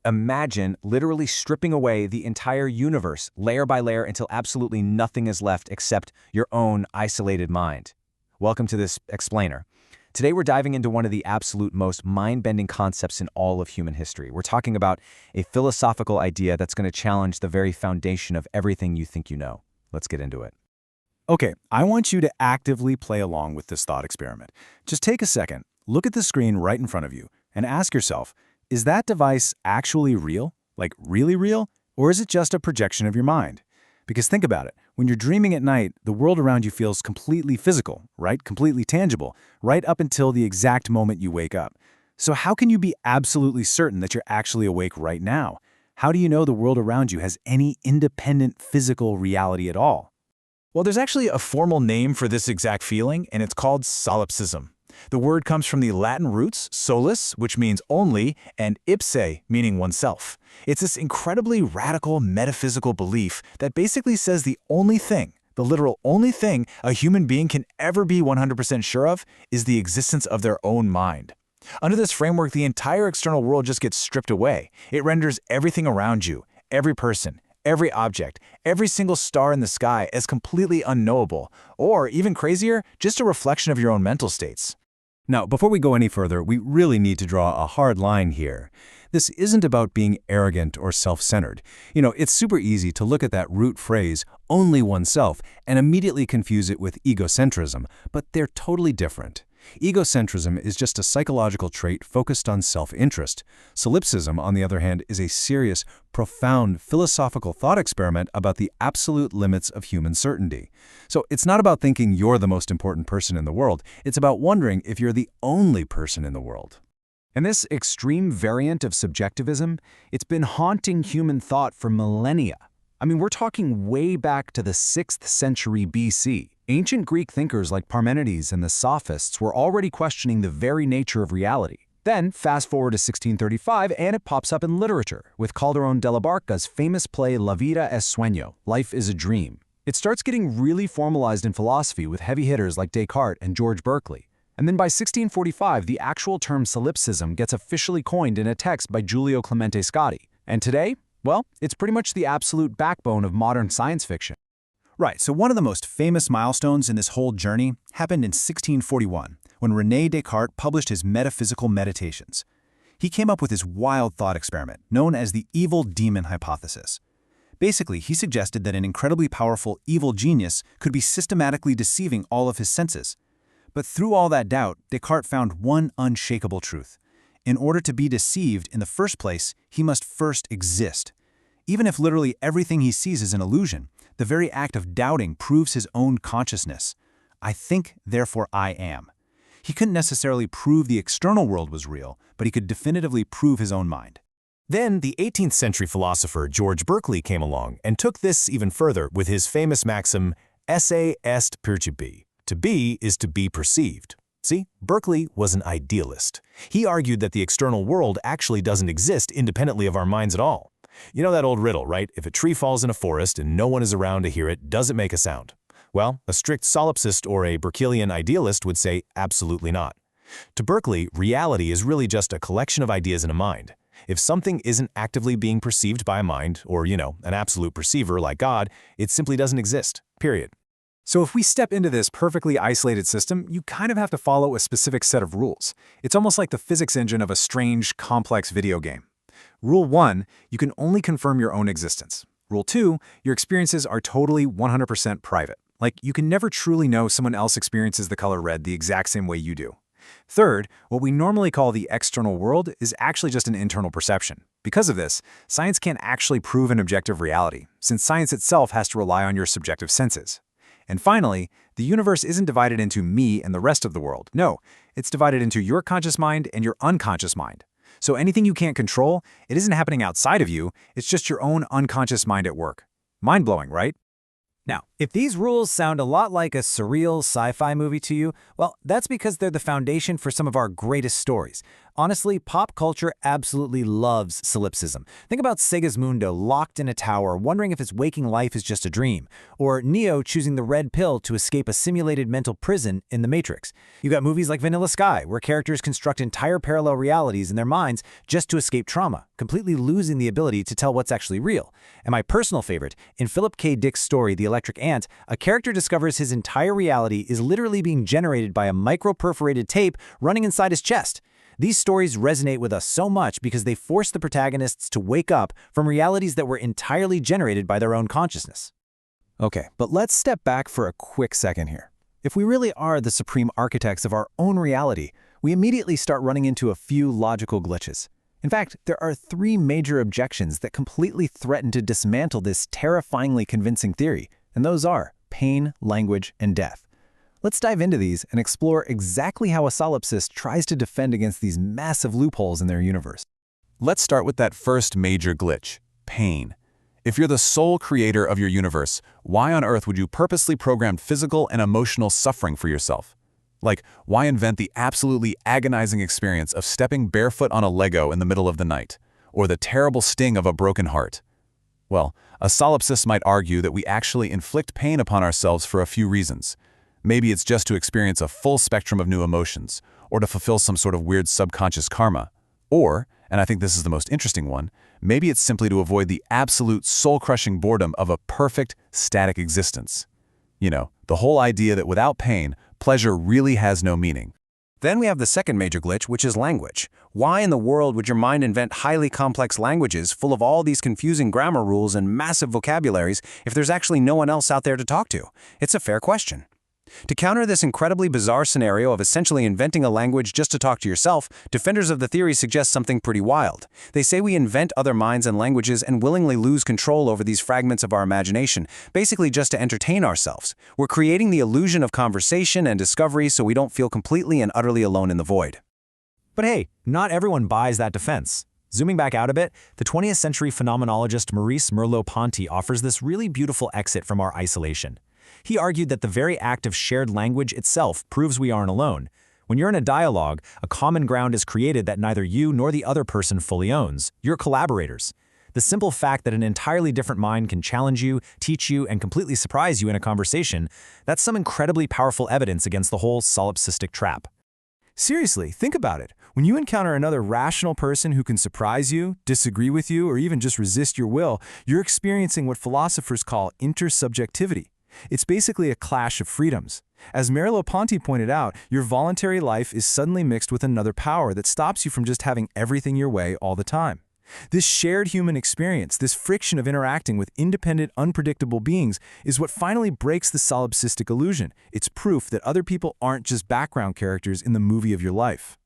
Imagine literally stripping away the entire universe, layer by layer, until absolutely nothing is left except your own isolated mind. Welcome to this explainer. Today we're diving into one of the absolute most mind-bending concepts in all of human history. We're talking about a philosophical idea that's going to challenge the very foundation of everything you think you know. Let's get into it. Okay, I want you to actively play along with this thought experiment. Just take a second, look at the screen right in front of you, and ask yourself, is that device actually real? Like really real? Or is it just a projection of your mind? Because think about it, when you're dreaming at night, the world around you feels completely physical, right? Completely tangible, right up until the exact moment you wake up. So how can you be absolutely certain that you're actually awake right now? How do you know the world around you has any independent physical reality at all? Well, there's actually a formal name for this exact feeling, and it's called solipsism. The word comes from the Latin roots, solus, which means only, and ipse, meaning oneself. It's this incredibly radical metaphysical belief that basically says the only thing, the literal only thing a human being can ever be 100% sure of is the existence of their own mind. Under this framework, the entire external world just gets stripped away. It renders everything around you, every person, every object, every single star in the sky as completely unknowable, or even crazier, just a reflection of your own mental states. Now, before we go any further, we really need to draw a hard line here. This isn't about being arrogant or self-centered. It's super easy to look at that root phrase, only oneself, and immediately confuse it with egocentrism, but they're totally different. Egocentrism is just a psychological trait focused on self-interest. Solipsism, on the other hand, is a serious, profound philosophical thought experiment about the absolute limits of human certainty. So it's not about thinking you're the most important person in the world. It's about wondering if you're the only person in the world. And this extreme variant of subjectivism, it's been haunting human thought for millennia. We're talking way back to the 6th century BC. Ancient Greek thinkers like Parmenides and the Sophists were already questioning the very nature of reality. Then, fast forward to 1635, and it pops up in literature, with Calderón de la Barca's famous play La vida es sueño, Life is a Dream. It starts getting really formalized in philosophy with heavy hitters like Descartes and George Berkeley. And then by 1645, the actual term solipsism gets officially coined in a text by Giulio Clemente Scotti. And today, well, it's pretty much the absolute backbone of modern science fiction. Right, so one of the most famous milestones in this whole journey happened in 1641, when René Descartes published his metaphysical meditations. He came up with this wild thought experiment, known as the evil demon hypothesis. Basically, he suggested that an incredibly powerful evil genius could be systematically deceiving all of his senses. But through all that doubt, Descartes found one unshakable truth. In order to be deceived in the first place, he must first exist. Even if literally everything he sees is an illusion, the very act of doubting proves his own consciousness. I think, therefore I am. He couldn't necessarily prove the external world was real, but he could definitively prove his own mind. Then the 18th century philosopher George Berkeley came along and took this even further with his famous maxim, esse est percipi. To be is to be perceived. See, Berkeley was an idealist. He argued that the external world actually doesn't exist independently of our minds at all. You know that old riddle, right? If a tree falls in a forest and no one is around to hear it, does it make a sound? Well, a strict solipsist or a Berkeleyan idealist would say absolutely not. To Berkeley, reality is really just a collection of ideas in a mind. If something isn't actively being perceived by a mind, or, an absolute perceiver like God, it simply doesn't exist, period. So if we step into this perfectly isolated system, you kind of have to follow a specific set of rules. It's almost like the physics engine of a strange, complex video game. Rule 1, you can only confirm your own existence. Rule 2, your experiences are totally 100% private. Like, you can never truly know someone else experiences the color red the exact same way you do. Third, what we normally call the external world is actually just an internal perception. Because of this, science can't actually prove an objective reality, since science itself has to rely on your subjective senses. And finally, the universe isn't divided into me and the rest of the world. No, it's divided into your conscious mind and your unconscious mind. So anything you can't control, it isn't happening outside of you, it's just your own unconscious mind at work. Mind-blowing, right? Now, if these rules sound a lot like a surreal sci-fi movie to you, well, that's because they're the foundation for some of our greatest stories. Honestly, pop culture absolutely loves solipsism. Think about Segismundo locked in a tower, wondering if his waking life is just a dream, or Neo choosing the red pill to escape a simulated mental prison in The Matrix. You got movies like Vanilla Sky, where characters construct entire parallel realities in their minds just to escape trauma, completely losing the ability to tell what's actually real. And my personal favorite, in Philip K. Dick's story, The Electric Ant, a character discovers his entire reality is literally being generated by a micro-perforated tape running inside his chest. These stories resonate with us so much because they force the protagonists to wake up from realities that were entirely generated by their own consciousness. Okay, but let's step back for a quick second here. If we really are the supreme architects of our own reality, we immediately start running into a few logical glitches. In fact, there are 3 major objections that completely threaten to dismantle this terrifyingly convincing theory, and those are pain, language, and death. Let's dive into these and explore exactly how a solipsist tries to defend against these massive loopholes in their universe. Let's start with that first major glitch, pain. If you're the sole creator of your universe, why on earth would you purposely program physical and emotional suffering for yourself? Like, why invent the absolutely agonizing experience of stepping barefoot on a Lego in the middle of the night, or the terrible sting of a broken heart? Well, a solipsist might argue that we actually inflict pain upon ourselves for a few reasons. Maybe it's just to experience a full spectrum of new emotions, or to fulfill some sort of weird subconscious karma. Or, and I think this is the most interesting one, maybe it's simply to avoid the absolute soul-crushing boredom of a perfect, static existence. You know, the whole idea that without pain, pleasure really has no meaning. Then we have the second major glitch, which is language. Why in the world would your mind invent highly complex languages full of all these confusing grammar rules and massive vocabularies if there's actually no one else out there to talk to? It's a fair question. To counter this incredibly bizarre scenario of essentially inventing a language just to talk to yourself, defenders of the theory suggest something pretty wild. They say we invent other minds and languages and willingly lose control over these fragments of our imagination, basically just to entertain ourselves. We're creating the illusion of conversation and discovery so we don't feel completely and utterly alone in the void. But hey, not everyone buys that defense. Zooming back out a bit, the 20th century phenomenologist Maurice Merleau-Ponty offers this really beautiful exit from our isolation. He argued that the very act of shared language itself proves we aren't alone. When you're in a dialogue, a common ground is created that neither you nor the other person fully owns. You're collaborators. The simple fact that an entirely different mind can challenge you, teach you, and completely surprise you in a conversation, that's some incredibly powerful evidence against the whole solipsistic trap. Seriously, think about it. When you encounter another rational person who can surprise you, disagree with you, or even just resist your will, you're experiencing what philosophers call intersubjectivity. It's basically a clash of freedoms. As Merleau-Ponty pointed out, your voluntary life is suddenly mixed with another power that stops you from just having everything your way all the time. This shared human experience, this friction of interacting with independent, unpredictable beings, is what finally breaks the solipsistic illusion. It's proof that other people aren't just background characters in the movie of your life.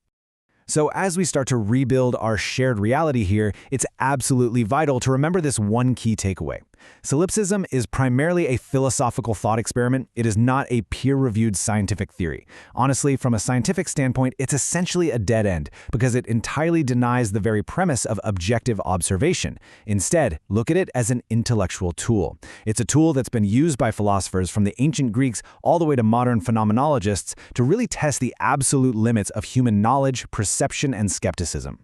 So as we start to rebuild our shared reality here, it's absolutely vital to remember this one key takeaway. Solipsism is primarily a philosophical thought experiment. It is not a peer-reviewed scientific theory. Honestly, from a scientific standpoint, it's essentially a dead end because it entirely denies the very premise of objective observation. Instead, look at it as an intellectual tool. It's a tool that's been used by philosophers from the ancient Greeks all the way to modern phenomenologists to really test the absolute limits of human knowledge, perception, and skepticism.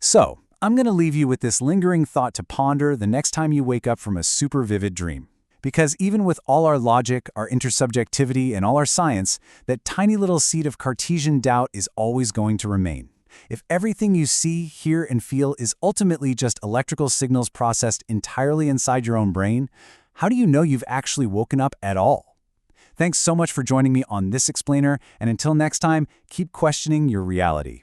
So, I'm going to leave you with this lingering thought to ponder the next time you wake up from a super vivid dream. Because even with all our logic, our intersubjectivity, and all our science, that tiny little seed of Cartesian doubt is always going to remain. If everything you see, hear, and feel is ultimately just electrical signals processed entirely inside your own brain, how do you know you've actually woken up at all? Thanks so much for joining me on this explainer, and until next time, keep questioning your reality.